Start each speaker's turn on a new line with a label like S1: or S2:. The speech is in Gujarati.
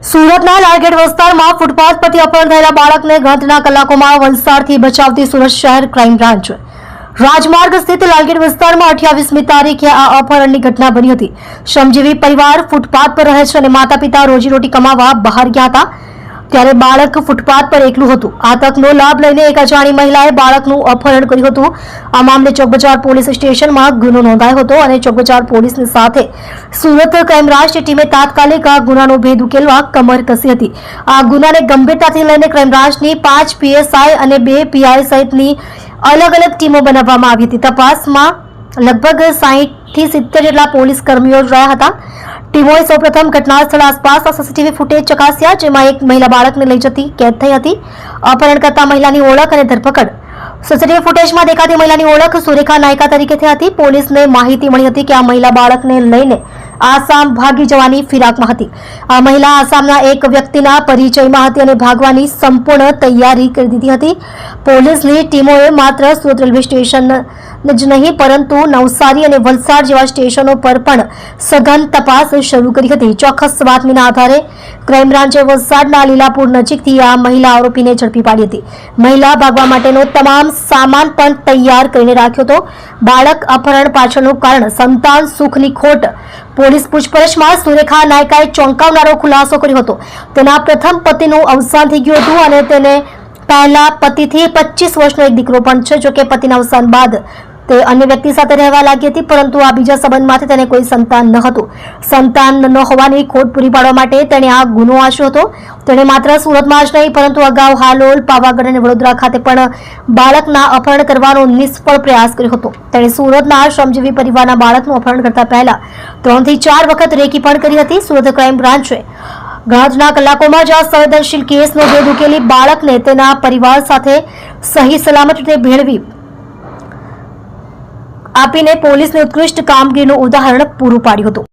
S1: સુરતના લાલગેટ વિસ્તારમાં ફૂટપાથ પરથી અપહરણ થયેલા બાળકને ગણતરીના કલાકોમાં વલસાડથી બચાવતી સુરત શહેર ક્રાઇમ બ્રાન્ચ રાજમાર્ગ સ્થિત લાલગેટ વિસ્તારમાં 28મી તારીખે આ અપહરણની ઘટના બની હતી। શ્રમજીવી પરિવાર ફૂટપાથ પર રહે છે અને માતા પિતા રોજીરોટી કમાવા બહાર ગયા હતા ત્યારે બાળક ફૂટપાથ પર એકલું હતું। આ તકનો લાભ લઈને એક અજાણી મહિલાએ બાળકનું અપહરણ કર્યું હતું। આ મામલે ચોકબજાર પોલીસ સ્ટેશનમાં ગુનો નોંધાયો હતો અને ચોકબજાર પોલીસની સાથે સુરત ક્રાઇમ બ્રાન્ચની ટીમે તાત્કાલિક આ ગુનાનો ભેદ ઉકેલવા કમર કસી હતી। આ ગુનાને ગંભીરતાથી લઈને ક્રાઇમ બ્રાન્ચની 5 PSI અને 2 PI સહિતની અલગ અલગ ટીમો બનાવવામાં આવી હતી। તપાસમાં લગભગ 60 થી 70 જેટલા પોલીસ કર્મીઓ જોડાયા હતા। ટીમોએ સૌપ્રથમ ઘટના સ્થળ આસપાસના સીસીટીવી ફૂટેજ ચકાસ્યા જેમાં એક મહિલા બાળકને લઈ જતી કેદ થઈ હતી। અપહરણ કરતા મહિલાની ઓળખ અને ધરપકડ સીસીટીવી ફૂટેજમાં દેખાતી મહિલાની ઓળખ સુરેખા નાયકા તરીકે થઈ હતી। પોલીસને માહિતી મળી હતી કે આ મહિલા બાળકને લઈને આસામ ભાગી જવાની ફિરાકમાં હતી। આ મહિલા આસામના એક વ્યક્તિના પરિચયમાં હતી અને ભાગવાની સંપૂર્ણ તૈયારી કરી દીધી હતી। પોલીસની ટીમોએ માત્ર સુરત રેલવે સ્ટેશન જ નહીં પરંતુ નવસારી અને વલસાડ જેવા સ્ટેશનો પર પણ સઘન તપાસ શરૂ કરી હતી। ચોક્કસ બાતમીના આધારે ક્રાઇમ બ્રાન્ચે વલસાડના લીલાપુર નજીકથી આ મહિલા આરોપીને ઝડપી પાડી હતી। મહિલા ભાગવા માટેનો તમામ સામાન પણ તૈયાર કરીને રાખ્યો હતો। બાળક અપહરણ પાછળનું કારણ સંતાન સુખની ખોટ। પોલીસ પૂછપરછમાં સુરેખા નાયકાએ ચોંકાવનારો ખુલાસો કર્યો હતો। તેના પ્રથમ પતિનું અવસાન થઈ ગયું હતું અને તેને પહેલા પતિથી 25 વર્ષનો એક દીકરો પણ છે। જોકે પતિના અવસાન બાદ તે અન્ય વ્યક્તિ સાથે રહેવા લાગી હતી પરંતુ આ બીજા સંબંધમાંથી તેને કોઈ સંતાન ન હતું। સંતાન ન હોવાની ખોટ પૂરી પાડવા માટે તેણે આ ગુનો આચર્યો હતો। તેણે માત્ર સુરતમાં જ નહીં પરંતુ અગાઉ હાલોલ, પાવાગઢ અને વડોદરા ખાતે પણ બાળકના અપહરણ કરવાનો નિષ્ફળ પ્રયાસ કર્યો હતો। તેણે સુરતના શ્રમજીવી પરિવારના બાળકનું અપહરણ કરતા પહેલા 3 થી 4 વખત રેકી પણ કરી હતી। સુરત ક્રાઇમ બ્રાન્ચે ગણતરીના કલાકોમાં જ આ સંવેદનશીલ કેસનો ભેદ ઉકેલી બાળકને તેના પરિવાર સાથે સહી સલામત રીતે ભેળવી આપીને પોલીસની ઉત્કૃષ્ટ કામગીરીનું ઉદાહરણ પૂરું પાડ્યું હતું।